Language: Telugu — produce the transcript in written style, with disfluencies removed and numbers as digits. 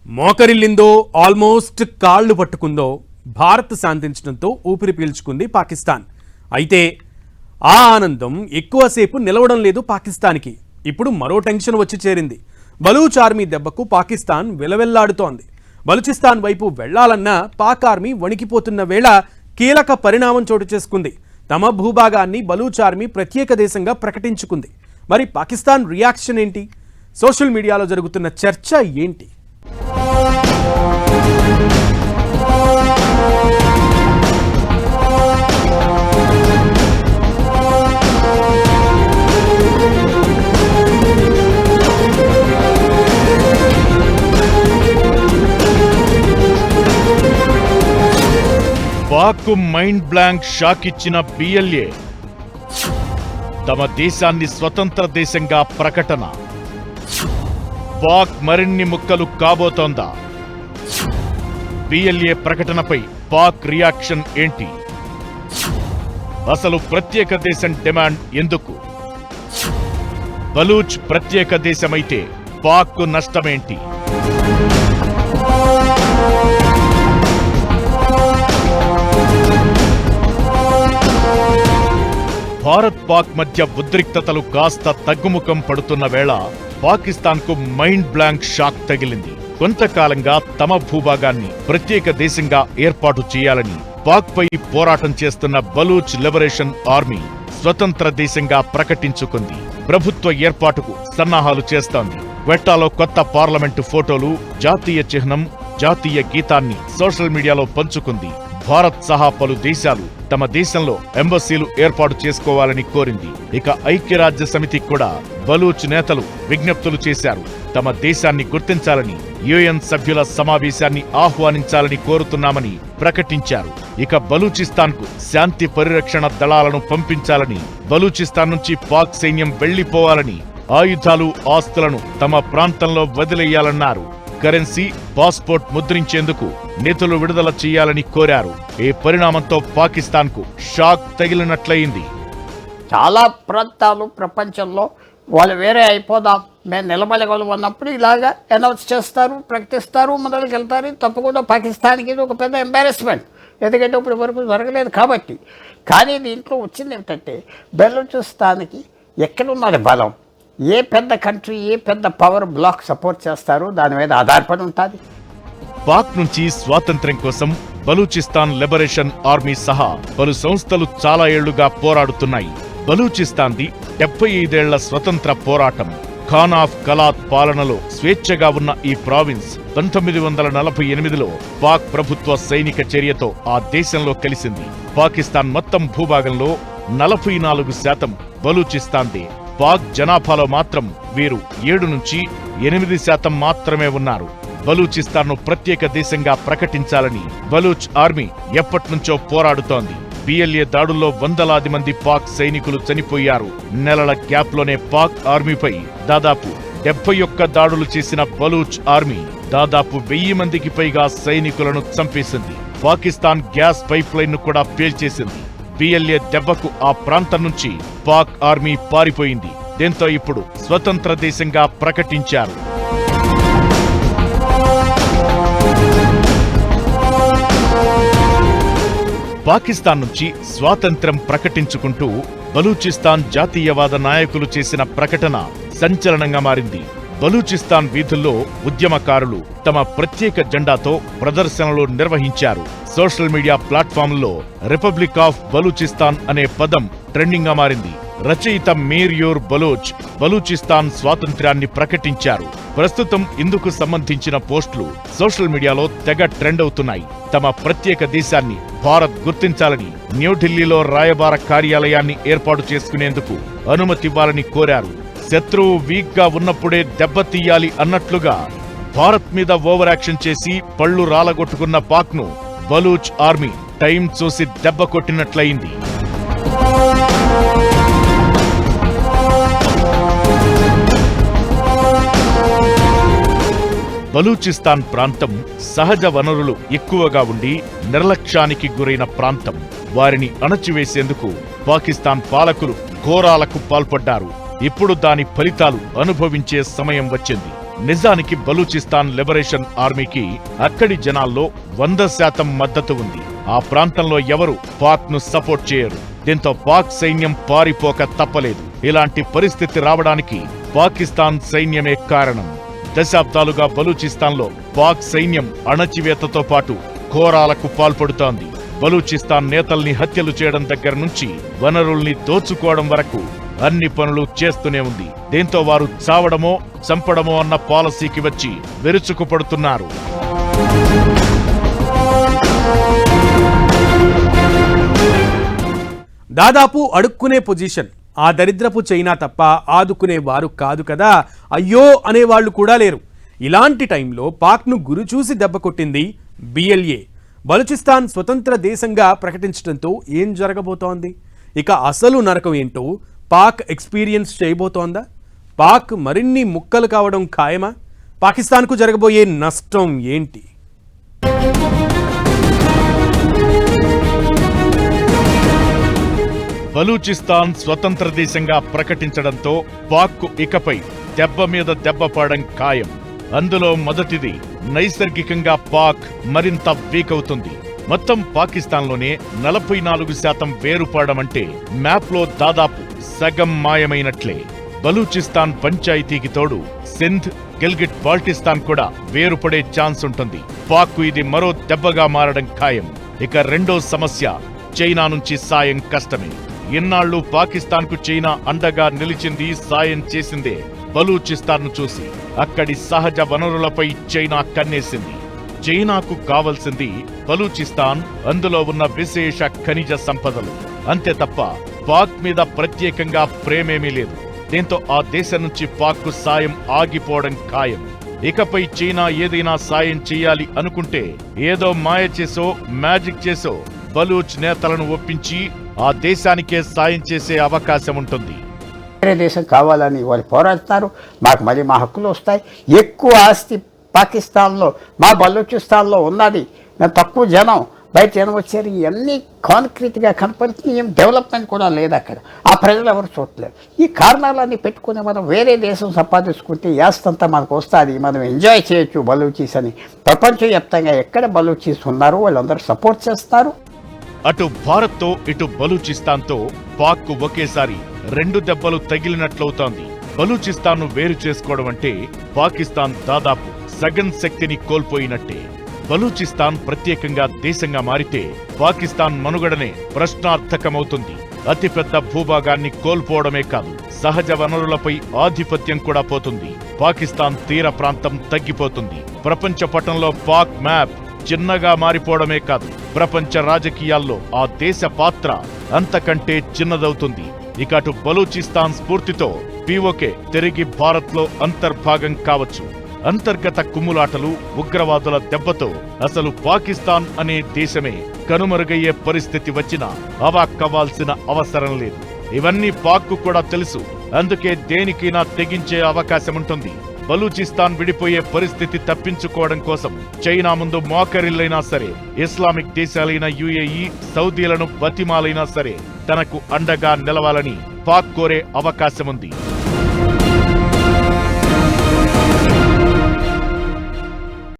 మోకరిల్లిందో ఆల్మోస్ట్ కాళ్లు పట్టుకుందో భారత్ శాంతించడంతో ఊపిరి పీల్చుకుంది పాకిస్తాన్. అయితే ఆ ఆనందం ఎక్కువసేపు నిలవడం లేదు పాకిస్తాన్కి. ఇప్పుడు మరో టెన్షన్ వచ్చి చేరింది. బలూచ్ ఆర్మీ దెబ్బకు పాకిస్తాన్ విలవెల్లాడుతోంది. బలూచిస్తాన్ వైపు వెళ్లాలన్నా పాక్ ఆర్మీ వణికిపోతున్న వేళ కీలక పరిణామం చోటు చేసుకుంది. తమ భూభాగాన్ని బలూచ్ ఆర్మీ ప్రత్యేక దేశంగా ప్రకటించుకుంది. మరి పాకిస్తాన్ రియాక్షన్ ఏంటి? సోషల్ మీడియాలో జరుగుతున్న చర్చ ఏంటి? పాక్ మైండ్ బ్లాంక్ షాక్ ఇచ్చిన బిఎల్ఏ తమ దేశాన్ని స్వతంత్ర దేశంగా ప్రకటన. పాక్ మరిన్ని ముక్కలు కాబోతోందా? బిఎల్ఏ ప్రకటనపై పాక్ రియాక్షన్ ఏంటి? అసలు ప్రత్యేక దేశం డిమాండ్ ఎందుకు? బలూచ్ ప్రత్యేక దేశమైతే పాక్ నష్టమేంటి? భారత్ పాక్ మధ్య ఉద్రిక్తతలు కాస్త తగ్గుముఖం పడుతున్న వేళ పాకిస్తాన్కు మైండ్ బ్లాంక్ షాక్ తగిలింది. కొంతకాలంగా తమ భూభాగాన్ని ప్రత్యేక దేశంగా ఏర్పాటు చేయాలని పాక్పై పోరాటం చేస్తున్న బలూచ్ లిబరేషన్ ఆర్మీ స్వతంత్ర దేశంగా ప్రకటించుకుంది. ప్రభుత్వ ఏర్పాటుకు సన్నాహాలు చేస్తోంది. క్వెట్టాలో కొత్త పార్లమెంటు ఫోటోలు, జాతీయ చిహ్నం, జాతీయ గీతాన్ని సోషల్ మీడియాలో పంచుకుంది. భారత్ సహా పలు దేశాలు తమ దేశంలో ఎంబసీలు ఏర్పాటు చేసుకోవాలని కోరింది. ఇక ఐక్యరాజ్య సమితి కూడా బలూచ్ నేతలు విజ్ఞప్తులు చేశారు. తమ దేశాన్ని గుర్తించాలని, యుఎన్ సభ్యుల సమావేశాన్ని ఆహ్వానించాలని కోరుతున్నామని ప్రకటించారు. ఇక బలూచిస్తాన్కు శాంతి పరిరక్షణ దళాలను పంపించాలని, బలూచిస్తాన్ నుంచి పాక్ సైన్యం వెళ్లిపోవాలని, ఆయుధాలు, ఆస్తులను తమ ప్రాంతంలో వదిలేయాలన్నారు. కరెన్సీ, పాస్పోర్ట్ ముద్రించేందుకు నిధులు విడుదల చేయాలని కోరారు. ఈ పరిణామంతో పాకిస్తాన్కు షాక్ తగిలినట్లయింది. చాలా ప్రాంతాలు ప్రపంచంలో వాళ్ళు వేరే అయిపోదాం, మేము నిలబడగలం అన్నప్పుడు ఇలాగా అనౌన్స్ చేస్తారు, ప్రకటిస్తారు, మొదలుకి వెళ్తారు. తప్పకుండా పాకిస్తాన్కి ఇది ఒక పెద్ద ఎంబారెస్మెంట్, ఎందుకంటే ఇప్పుడు వరకు జరగలేదు కాబట్టి. కానీ దీంట్లో వచ్చింది ఏమిటంటే బెలూచిస్తాన్కి ఎక్కడున్నది బలం, ఏ పెద్ద కంట్రీ, ఏ పెద్ద పవర్ బ్లాక్ సపోర్ట్ చేస్తారో దాని మీద ఆధారపడి ఉంటుంది. పాక్ నుంచి స్వాతంత్ర్యం కోసం బలూచిస్తాన్ లిబరేషన్ ఆర్మీ సహా పలు సంస్థలు చాలా ఏళ్లుగా పోరాడుతున్నాయి. బలూచిస్తాన్ది 75 ఏళ్ల స్వతంత్ర పోరాటం. ఖాన్ ఆఫ్ కలాత్ పాలనలో స్వేచ్ఛగా ఉన్న ఈ ప్రావిన్స్ 1948లో పాక్ ప్రభుత్వ సైనిక చర్యతో ఆ దేశంలో కలిసింది. పాకిస్తాన్ మొత్తం భూభాగంలో 44% బలూచిస్తాన్దే. పాక్ జనాభాలో మాత్రం వీరు 7 నుంచి 8% మాత్రమే ఉన్నారు. బలూచిస్తాన్ను ప్రత్యేక దేశంగా ప్రకటించాలని బలూచ్ ఆర్మీ ఎప్పట్నుంచో పోరాడుతోంది. బిఎల్ఏ దాడుల్లో వందలాది మంది పాక్ సైనికులు చనిపోయారు. నెలల గ్యాప్లోనే పాక్ ఆర్మీపై దాదాపు 71 దాడులు చేసిన బలూచ్ ఆర్మీ దాదాపు 1000 మందికి పైగా సైనికులను చంపేసింది. పాకిస్తాన్ గ్యాస్ పైప్ లైన్ ను కూడా పేల్చేసింది. బిఎల్ఏ దెబ్బకు ఆ ప్రాంతం నుంచి పాక్ ఆర్మీ పారిపోయింది. దీంతో ఇప్పుడు స్వతంత్ర దేశంగా ప్రకటించారు. పాకిస్తాన్ నుంచి స్వాతంత్ర్యం ప్రకటించుకుంటూ బలూచిస్తాన్ జాతీయవాద నాయకులు చేసిన ప్రకటన సంచలనంగా మారింది. బలూచిస్తాన్ వీధుల్లో ఉద్యమకారులు తమ ప్రత్యేక జెండాతో ప్రదర్శనలు నిర్వహించారు. సోషల్ మీడియా ప్లాట్ఫామ్లో రిపబ్లిక్ ఆఫ్ బలూచిస్తాన్ అనే పదం ట్రెండింగ్ గా మారింది. రచయిత మీర్ యూర్ బలోచ్ బలూచిస్తాన్ స్వాతంత్ర్యాన్ని ప్రకటించారు. ప్రస్తుతం ఇందుకు సంబంధించిన పోస్టులు సోషల్ మీడియాలో తెగ ట్రెండ్ అవుతున్నాయి. తమ ప్రత్యేక దేశాన్ని భారత్ గుర్తించాలని న్యూఢిల్లీలో రాయబార కార్యాలయాన్ని ఏర్పాటు చేసుకునేందుకు అనుమతివ్వాలని కోరారు. శత్రువు వీక్ గా ఉన్నప్పుడే దెబ్బతీయాలి అన్నట్లుగా భారత్ మీద ఓవర్ యాక్షన్ చేసి పళ్లు రాలగొట్టుకున్న పాక్ ను బలూచ్ ఆర్మీ టైం చూసి దెబ్బ కొట్టినట్లయింది. బలూచిస్తాన్ ప్రాంతం సహజ వనరులు ఎక్కువగా ఉండి నిర్లక్ష్యానికి గురైన ప్రాంతం. వారిని అణచివేసేందుకు పాకిస్తాన్ పాలకులు ఘోరాలకు పాల్పడ్డారు. ఇప్పుడు దాని ఫలితాలు అనుభవించే సమయం వచ్చింది. నిజానికి బలూచిస్తాన్ లిబరేషన్ ఆర్మీకి అక్కడి జనాల్లో 100% మద్దతు ఉంది. ఆ ప్రాంతంలో ఎవరు పాక్ ను సపోర్ట్ చేయరు. దీంతో పాక్ సైన్యం పారిపోక తప్పలేదు. ఇలాంటి పరిస్థితి రావడానికి పాకిస్తాన్ సైన్యమే కారణం. దశాబ్దాలుగా బలూచిస్తాన్లో పాక్ సైన్యం అణచివేతతో పాటు ఘోరాలకు పాల్పడుతోంది. బలూచిస్తాన్ నేతల్ని హత్యలు చేయడం దగ్గర నుంచి వనరుల్ని దోచుకోవడం వరకు అన్ని పనులు చేస్తూనే ఉంది. దీంతో వారు చావడమో చంపడమో అన్న పాలసీకి వచ్చి విరుచుకుపడుతున్నారు. దాదాపు అడుక్కునే పొజిషన్. ఆ దరిద్రపు చైనా తప్ప ఆదుకునే వారు కాదు కదా, అయ్యో అనేవాళ్లు కూడా లేరు. ఇలాంటి టైంలో పాక్ను గురిచూసి దెబ్బ కొట్టింది బిఎల్ఏ. బలూచిస్తాన్ స్వతంత్ర దేశంగా ప్రకటించడంతో ఏం జరగబోతోంది? ఇక అసలు నరకం ఏంటో పాక్ ఎక్స్పీరియన్స్ చేయబోతోందా? పాక్ మరిన్ని ముక్కలు కావడం ఖాయమా? పాకిస్తాన్కు జరగబోయే నష్టం ఏంటి? బలూచిస్తాన్ స్వతంత్ర దేశంగా ప్రకటించడంతో పాక్కు ఇకపై దెబ్బ మీద దెబ్బ పడడం ఖాయం. అందులో మొదటిది, నైసర్గికంగా పాక్ మరింత వీక్ అవుతుంది. మొత్తం పాకిస్తాన్లోనే 44% వేరుపడడం అంటే మ్యాప్లో దాదాపు సగం మాయమైనట్లే. బలూచిస్తాన్ పంచాయతీకి తోడు సింధ్, గిల్గిట్ బాల్టిస్తాన్ కూడా వేరుపడే ఛాన్స్ ఉంటుంది. పాక్కు ఇది మరో దెబ్బగా మారడం ఖాయం. ఇక రెండో సమస్య, చైనా నుంచి సాయం కష్టమే. ఇన్నాళ్లు పాకిస్తాన్కు చైనా అండగా నిలిచింది, సాయం చేసిందే. బలూచిస్తాన్ను చూసి అక్కడి సహజ వనరులపై చైనా కన్నేసింది. చైనాకు కావలసింది బలూచిస్తాన్, అందులో ఉన్న విశేష ఖనిజ సంపదలు. అంతే తప్ప పాక్ మీద ప్రత్యేకంగా ప్రేమేమీ లేదు. దీంతో ఆ దేశం నుంచి పాక్కు సాయం ఆగిపోవడం ఖాయం. ఇకపై చైనా ఏదైనా సాయం చెయ్యాలి అనుకుంటే ఏదో మాయ చేసో మ్యాజిక్ చేసో బలూచ్ నేతలను ఒప్పించి ఆ దేశానికే సాయం చేసే అవకాశం ఉంటుంది. వేరే దేశం కావాలని వాళ్ళు పోరాడతారు, మాకు మళ్ళీ మా హక్కులు వస్తాయి. ఎక్కువ ఆస్తి పాకిస్తాన్లో, మా బలూచిస్తాన్లో ఉన్నది. మేము తక్కువ జనం, బయట జనం వచ్చారు. ఇవన్నీ కాంక్రీట్గా కనపడుతుంది. ఏం డెవలప్మెంట్ కూడా లేదు అక్కడ. ఆ ప్రజలు ఎవరు చూడలేరు. ఈ కారణాలన్నీ పెట్టుకుని మనం వేరే దేశం సంపాదించుకుంటే యాస్తంతా మనకు వస్తుంది, మనం ఎంజాయ్ చేయొచ్చు బలూచీస్ అని. ప్రపంచవ్యాప్తంగా ఎక్కడ బలూచీస్ ఉన్నారో వాళ్ళందరూ సపోర్ట్ చేస్తారు. అటు భారత్తో ఇటు బలూచిస్తాన్తో పాక్కు ఒకేసారి 2 దెబ్బలు తగిలినట్లవుతోంది. బలూచిస్తాన్ను వేరు చేసుకోవడం అంటే పాకిస్తాన్ దాదాపు సగం శక్తిని కోల్పోయినట్టే. బలూచిస్తాన్ ప్రత్యేకంగా దేశంగా మారితే పాకిస్తాన్ మనుగడనే ప్రశ్నార్థకమవుతుంది. అతిపెద్ద భూభాగాన్ని కోల్పోవడమే కాదు, సహజ వనరులపై ఆధిపత్యం కూడా పోతుంది. పాకిస్తాన్ తీర ప్రాంతం తగ్గిపోతుంది. ప్రపంచ పటంలో పాక్ మ్యాప్ చిన్నగా మారిపోవడమే కాదు, ప్రపంచ రాజకీయాల్లో ఆ దేశ పాత్ర అంతకంటే చిన్నదవుతుంది. ఇక అటు బలూచిస్తాన్ స్ఫూర్తితో పీఓకే తిరిగి భారత్లో అంతర్భాగం కావచ్చు. అంతర్గత కుమ్ములాటలు, ఉగ్రవాదుల దెబ్బతో అసలు పాకిస్తాన్ అనే దేశమే కనుమరుగయ్యే పరిస్థితి వచ్చినా అవాక్కవ్వాల్సిన అవసరం లేదు. ఇవన్నీ పాక్కు కూడా తెలుసు. అందుకే దేనికైనా తెగించే అవకాశముంటుంది. బలూచిస్తాన్ విడిపోయే పరిస్థితి తప్పించుకోవడం కోసం చైనా ముందు మోకరిల్లైనా సరే, ఇస్లామిక్ దేశాలైన యుఏఈ, సౌదీలను బతిమాలైనా సరే తనకు అండగా నిలవాలని పాక్ కోరే అవకాశముంది.